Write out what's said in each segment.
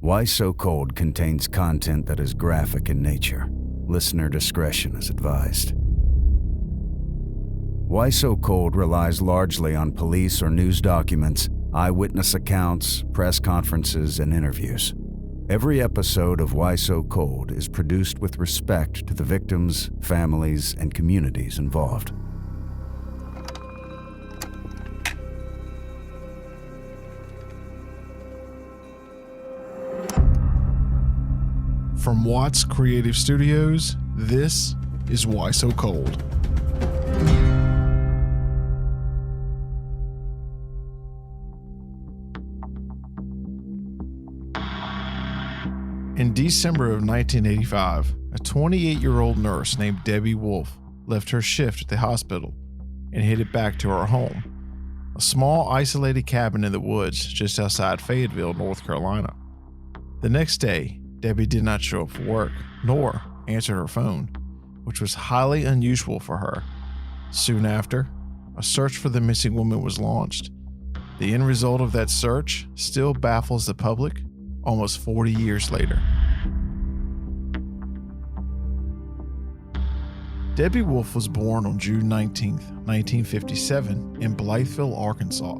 Why So Cold contains content that is graphic in nature. Listener discretion is advised. Why So Cold relies largely on police or news documents, eyewitness accounts, press conferences, and interviews. Every episode of Why So Cold is produced with respect to the victims, families, and communities involved. From Watts Creative Studios, this is Why So Cold. In December of 1985, a 28-year-old nurse named Debbie Wolfe left her shift at the hospital and headed back to her home, a small isolated cabin in the woods just outside Fayetteville, North Carolina. The next day, Debbie did not show up for work, nor answer her phone, which was highly unusual for her. Soon after, a search for the missing woman was launched. The end result of that search still baffles the public almost 40 years later. Debbie Wolfe was born on June 19, 1957 in Blytheville, Arkansas,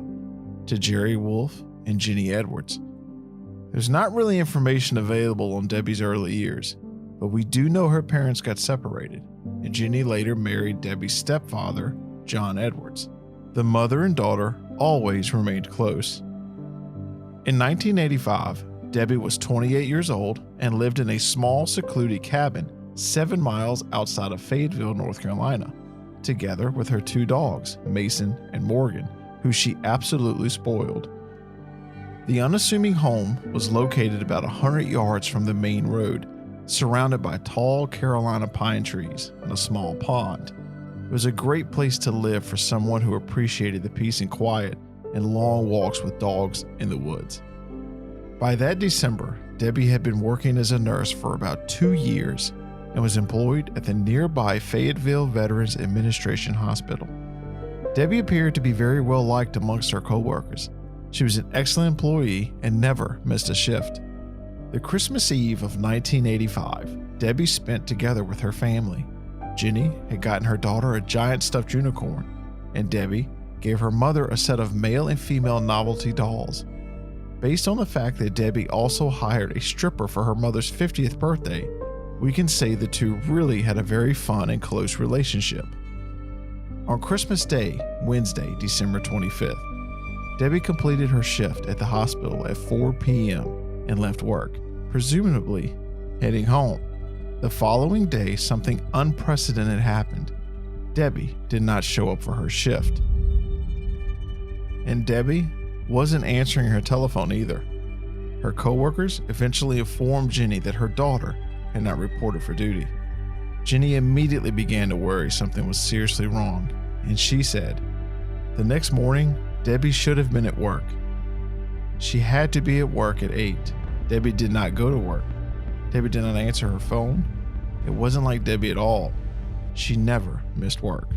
to Jerry Wolfe and Jenny Edwards. There's not really information available on Debbie's early years, but we do know her parents got separated, and Jenny later married Debbie's stepfather, John Edwards. The mother and daughter always remained close. In 1985, Debbie was 28 years old and lived in a small, secluded cabin 7 miles outside of Fayetteville, North Carolina, together with her 2 dogs, Mason and Morgan, who she absolutely spoiled. The unassuming home was located about 100 yards from the main road, surrounded by tall Carolina pine trees and a small pond. It was a great place to live for someone who appreciated the peace and quiet and long walks with dogs in the woods. By that December, Debbie had been working as a nurse for about 2 years and was employed at the nearby Fayetteville Veterans Administration Hospital. Debbie appeared to be very well liked amongst her coworkers. She was an excellent employee and never missed a shift. The Christmas Eve of 1985, Debbie spent together with her family. Jenny had gotten her daughter a giant stuffed unicorn, and Debbie gave her mother a set of male and female novelty dolls. Based on the fact that Debbie also hired a stripper for her mother's 50th birthday, we can say the two really had a very fun and close relationship. On Christmas Day, Wednesday, December 25th, Debbie completed her shift at the hospital at 4 p.m. and left work, presumably heading home. The following day, something unprecedented happened. Debbie did not show up for her shift. And Debbie wasn't answering her telephone either. Her coworkers eventually informed Jenny that her daughter had not reported for duty. Jenny immediately began to worry something was seriously wrong, and she said, "The next morning, Debbie should have been at work. She had to be at work at 8. Debbie did not go to work. Debbie did not answer her phone. It wasn't like Debbie at all. She never missed work."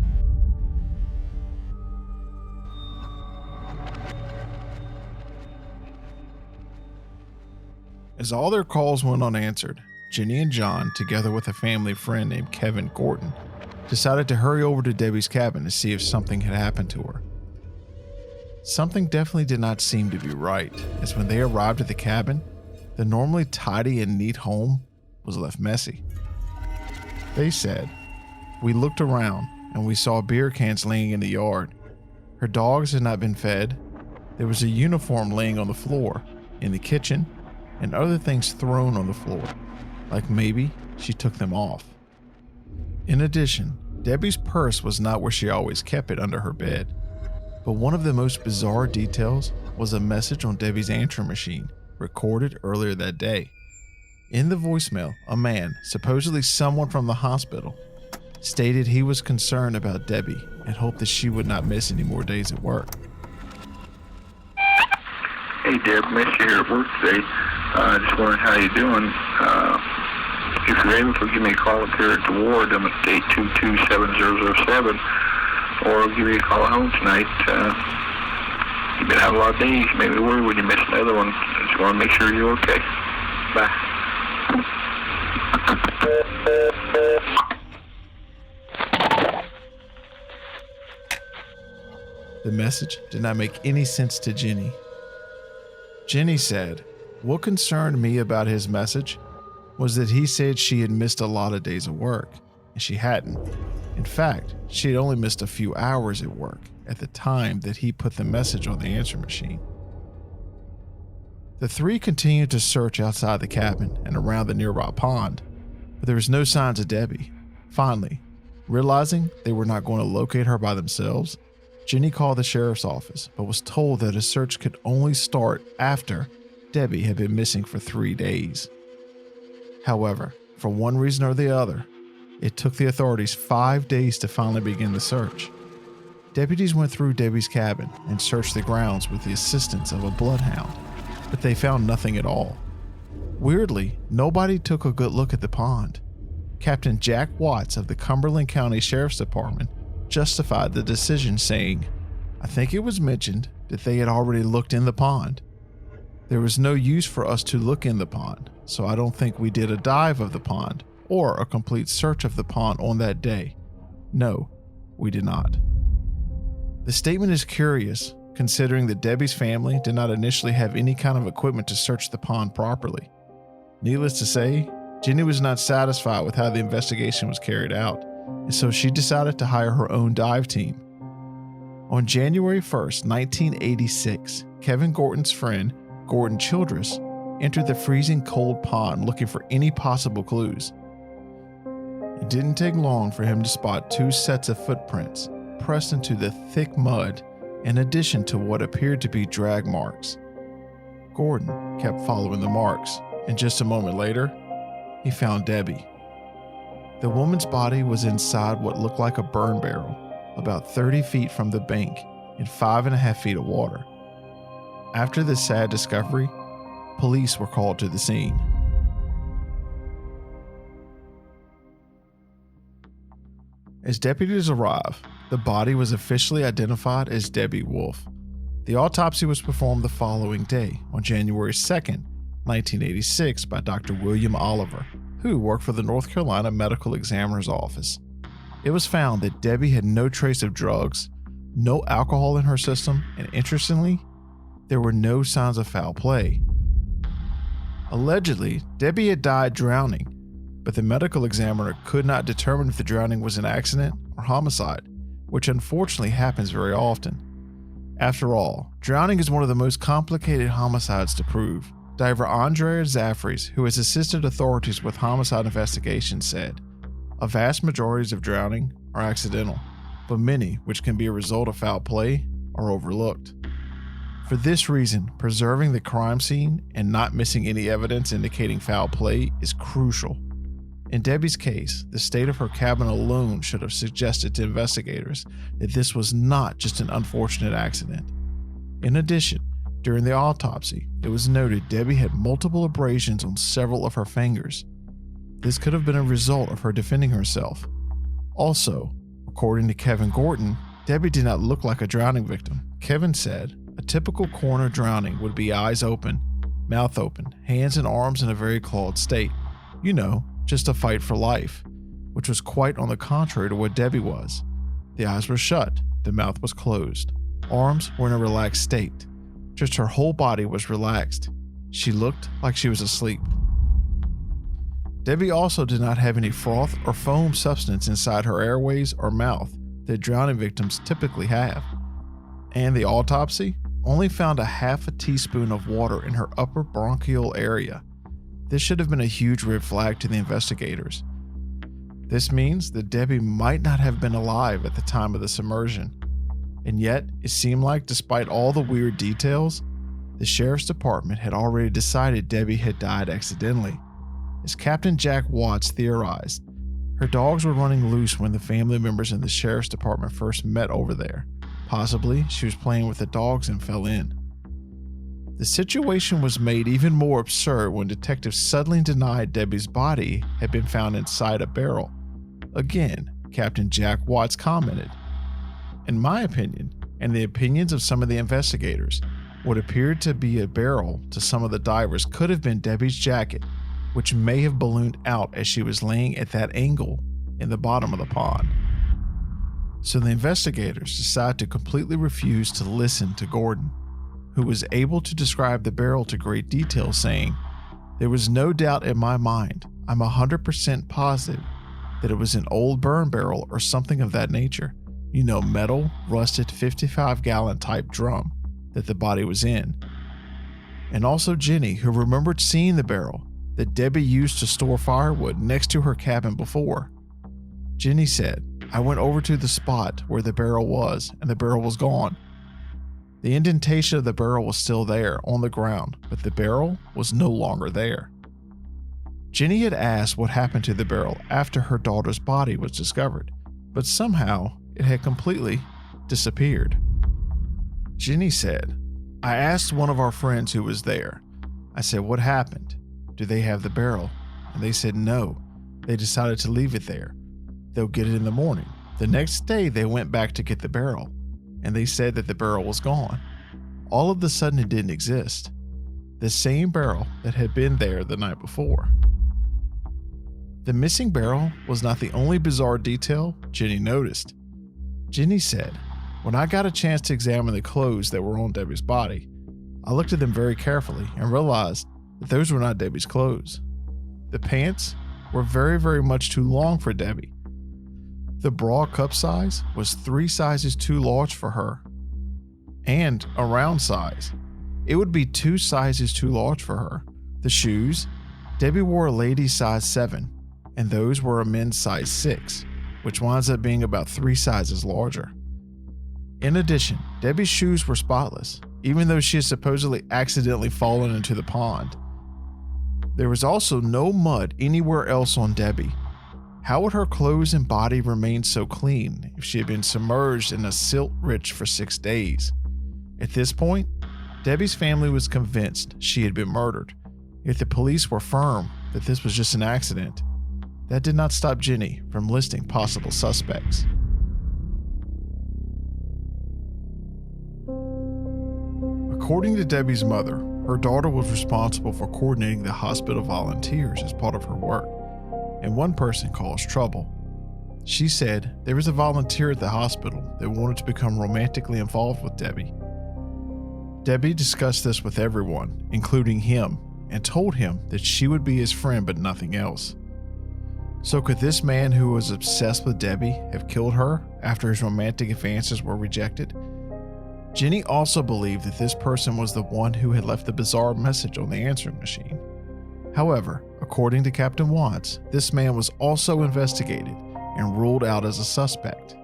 As all their calls went unanswered, Jenny and John, together with a family friend named Kevin Gorton, decided to hurry over to Debbie's cabin to see if something had happened to her. Something definitely did not seem to be right, as when they arrived at the cabin, the normally tidy and neat home was left messy. They said, "We looked around and we saw beer cans laying in the yard. Her dogs had not been fed. There was a uniform laying on the floor, in the kitchen, and other things thrown on the floor, like maybe she took them off." In addition, Debbie's purse was not where she always kept it, under her bed. But one of the most bizarre details was a message on Debbie's answering machine recorded earlier that day. In the voicemail, a man, supposedly someone from the hospital, stated he was concerned about Debbie and hoped that she would not miss any more days at work. "Hey Deb, missed you here at work today. Just wondering how you doing. If you're able to give me a call up here at the ward, I'm at 822-7007. Or I'll give you a call home tonight. You've been out a lot of days. Maybe worried when you missed another one. Just want to make sure you're okay." Bye. The message did not make any sense to Jenny. Jenny said, what concerned me about his message was that he said she had missed a lot of days of work, and she hadn't. In fact, she had only missed a few hours at work at the time that he put the message on the answer machine. The three continued to search outside the cabin and around the nearby pond, but there was no signs of Debbie. Finally, realizing they were not going to locate her by themselves, Jenny called the sheriff's office, but was told that a search could only start after Debbie had been missing for 3 days. However, for one reason or the other, it took the authorities 5 days to finally begin the search. Deputies went through Debbie's cabin and searched the grounds with the assistance of a bloodhound, but they found nothing at all. Weirdly, nobody took a good look at the pond. Captain Jack Watts of the Cumberland County Sheriff's Department justified the decision, saying, I think it was mentioned that they had already looked in the pond. There was no use for us to look in the pond, so I don't think we did a dive of the pond or a complete search of the pond on that day. No, we did not. The statement is curious, considering that Debbie's family did not initially have any kind of equipment to search the pond properly. Needless to say, Jenny was not satisfied with how the investigation was carried out, and so she decided to hire her own dive team. On January 1st, 1986, Kevin Gorton's friend, Gordon Childress, entered the freezing cold pond looking for any possible clues. It didn't take long for him to spot 2 sets of footprints pressed into the thick mud, in addition to what appeared to be drag marks. Gordon kept following the marks, and just a moment later, he found Debbie. The woman's body was inside what looked like a burn barrel, about 30 feet from the bank in 5.5 feet of water. After this sad discovery, police were called to the scene. As deputies arrived, the body was officially identified as Debbie Wolfe. The autopsy was performed the following day, on January 2nd, 1986, by Dr. William Oliver, who worked for the North Carolina Medical Examiner's Office. It was found that Debbie had no trace of drugs, no alcohol in her system, and interestingly, there were no signs of foul play. Allegedly, Debbie had died drowning, but the medical examiner could not determine if the drowning was an accident or homicide, which unfortunately happens very often. After all, drowning is one of the most complicated homicides to prove. Diver Andrea Zaffries, who has assisted authorities with homicide investigations, said, "A vast majority of drowning are accidental, but many, which can be a result of foul play, are overlooked. For this reason, preserving the crime scene and not missing any evidence indicating foul play is crucial. In Debbie's case, the state of her cabin alone should have suggested to investigators that this was not just an unfortunate accident. In addition, during the autopsy, it was noted Debbie had multiple abrasions on several of her fingers. This could have been a result of her defending herself. Also, according to Kevin Gorton, Debbie did not look like a drowning victim. Kevin said a typical coroner drowning would be eyes open, mouth open, hands and arms in a very clawed state. You know, just a fight for life, which was quite on the contrary to what Debbie was. The eyes were shut, the mouth was closed, arms were in a relaxed state. Just her whole body was relaxed. She looked like she was asleep. Debbie also did not have any froth or foam substance inside her airways or mouth that drowning victims typically have. And the autopsy only found a half a teaspoon of water in her upper bronchial area. This should have been a huge red flag to the investigators. This means that Debbie might not have been alive at the time of the submersion. And yet, it seemed like despite all the weird details, the sheriff's department had already decided Debbie had died accidentally. As Captain Jack Watts theorized, her dogs were running loose when the family members in the sheriff's department first met over there. Possibly, she was playing with the dogs and fell in. The situation was made even more absurd when detectives suddenly denied Debbie's body had been found inside a barrel. Again, Captain Jack Watts commented, "In my opinion, and the opinions of some of the investigators, What appeared to be a barrel to some of the divers could have been Debbie's jacket, which may have ballooned out as she was laying at that angle in the bottom of the pond. So the investigators decided to completely refuse to listen to Gordon, who was able to describe the barrel to great detail, saying, "There was no doubt in my mind. I'm 100% positive that it was an old burn barrel or something of that nature. You know, metal, rusted 55-gallon type drum that the body was in." And also Jenny, who remembered seeing the barrel that Debbie used to store firewood next to her cabin before. Jenny said, "I went over to the spot where the barrel was, and the barrel was gone. The indentation of the barrel was still there on the ground, but the barrel was no longer there." Jenny had asked what happened to the barrel after her daughter's body was discovered, but somehow it had completely disappeared. Jenny said, "I asked one of our friends who was there. I said, 'What happened? Do they have the barrel?' And they said no, they decided to leave it there. They'll get it in the morning. The next day they went back to get the barrel, and they said that the barrel was gone. All of a sudden it didn't exist. The same barrel that had been there the night before." The missing barrel was not the only bizarre detail Jenny noticed. Jenny said, "When I got a chance to examine the clothes that were on Debbie's body, I looked at them very carefully and realized that those were not Debbie's clothes. The pants were very, very much too long for Debbie. The bra cup size was 3 sizes too large for her, and a round size. It would be 2 sizes too large for her. The shoes, Debbie wore a ladies size 7, and those were a men's size 6, which winds up being about 3 sizes larger. In addition, Debbie's shoes were spotless, even though she had supposedly accidentally fallen into the pond. There was also no mud anywhere else on Debbie. How would her clothes and body remain so clean if she had been submerged in a silt rich for 6 days? At this point, Debbie's family was convinced she had been murdered, yet the police were firm that this was just an accident. That did not stop Jenny from listing possible suspects. According to Debbie's mother, her daughter was responsible for coordinating the hospital volunteers as part of her work, and one person caused trouble. She said there was a volunteer at the hospital that wanted to become romantically involved with Debbie. Debbie discussed this with everyone, including him, and told him that she would be his friend but nothing else. So could this man who was obsessed with Debbie have killed her after his romantic advances were rejected? Jenny also believed that this person was the one who had left the bizarre message on the answering machine. However, according to Captain Watts, this man was also investigated and ruled out as a suspect.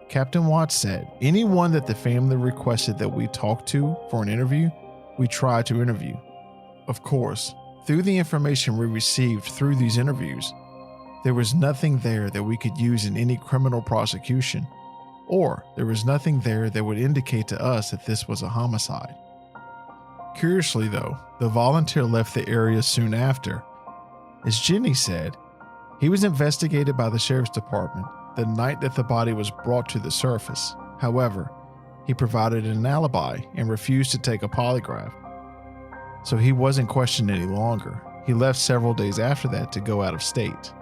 Captain Watts said, "Anyone that the family requested that we talk to for an interview, we tried to interview. Of course, through the information we received through these interviews, there was nothing there that we could use in any criminal prosecution, or there was nothing there that would indicate to us that this was a homicide." Curiously though, the volunteer left the area soon after. As Jenny said, he was investigated by the sheriff's department the night that the body was brought to the surface. However, he provided an alibi and refused to take a polygraph. So he wasn't questioned any longer. He left several days after that to go out of state.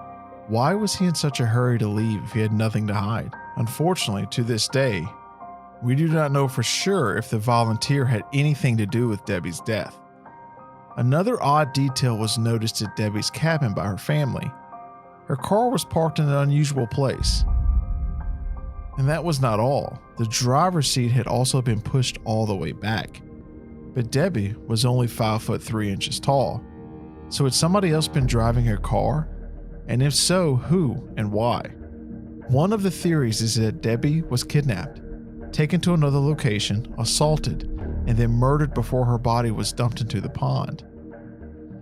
Why was he in such a hurry to leave if he had nothing to hide? Unfortunately, to this day, we do not know for sure if the volunteer had anything to do with Debbie's death. Another odd detail was noticed at Debbie's cabin by her family. Her car was parked in an unusual place. And that was not all. The driver's seat had also been pushed all the way back. But Debbie was only 5 foot 3 inches tall. So had somebody else been driving her car? And if so, who and why? One of the theories is that Debbie was kidnapped, taken to another location, assaulted, and then murdered before her body was dumped into the pond.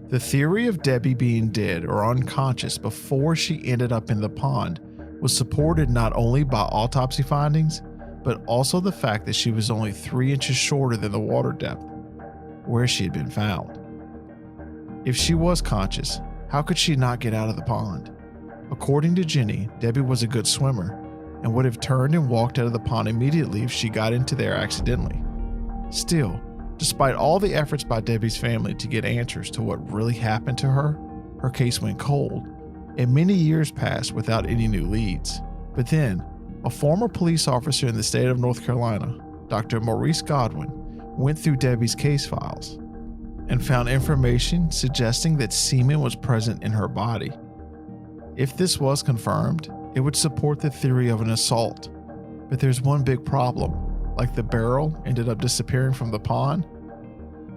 The theory of Debbie being dead or unconscious before she ended up in the pond was supported not only by autopsy findings, but also the fact that she was only 3 inches shorter than the water depth where she had been found. If she was conscious, how could she not get out of the pond? According to Jenny, Debbie was a good swimmer and would have turned and walked out of the pond immediately if she got into there accidentally. Still, despite all the efforts by Debbie's family to get answers to what really happened to her, her case went cold, and many years passed without any new leads. But then, a former police officer in the state of North Carolina, Dr. Maurice Godwin, went through Debbie's case files and found information suggesting that semen was present in her body. If this was confirmed, it would support the theory of an assault. But there's one big problem. Like the barrel ended up disappearing from the pond,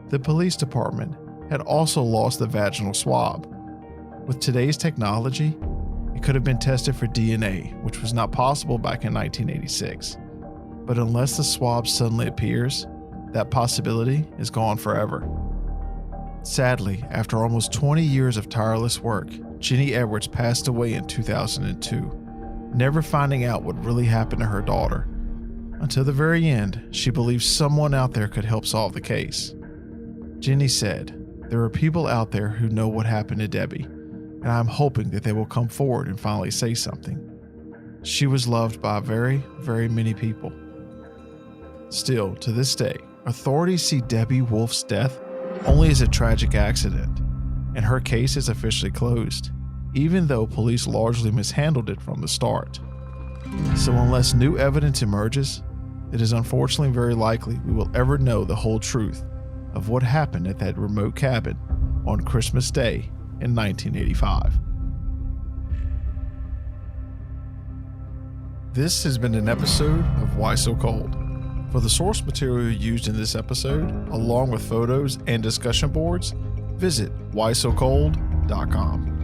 the police department had also lost the vaginal swab. With today's technology, it could have been tested for DNA, which was not possible back in 1986. But unless the swab suddenly appears, that possibility is gone forever. Sadly, after almost 20 years of tireless work, Jenny Edwards passed away in 2002, never finding out what really happened to her daughter. Until the very end, she believed someone out there could help solve the case. Jenny said, "There are people out there who know what happened to Debbie, and I'm hoping that they will come forward and finally say something." She was loved by very, very many people. Still, to this day, authorities see Debbie Wolfe's death only as a tragic accident, and her case is officially closed, even though police largely mishandled it from the start. So unless new evidence emerges, it is unfortunately very likely we will ever know the whole truth of what happened at that remote cabin on Christmas Day in 1985. This has been an episode of Why So Cold. For the source material used in this episode, along with photos and discussion boards, visit whysocold.com.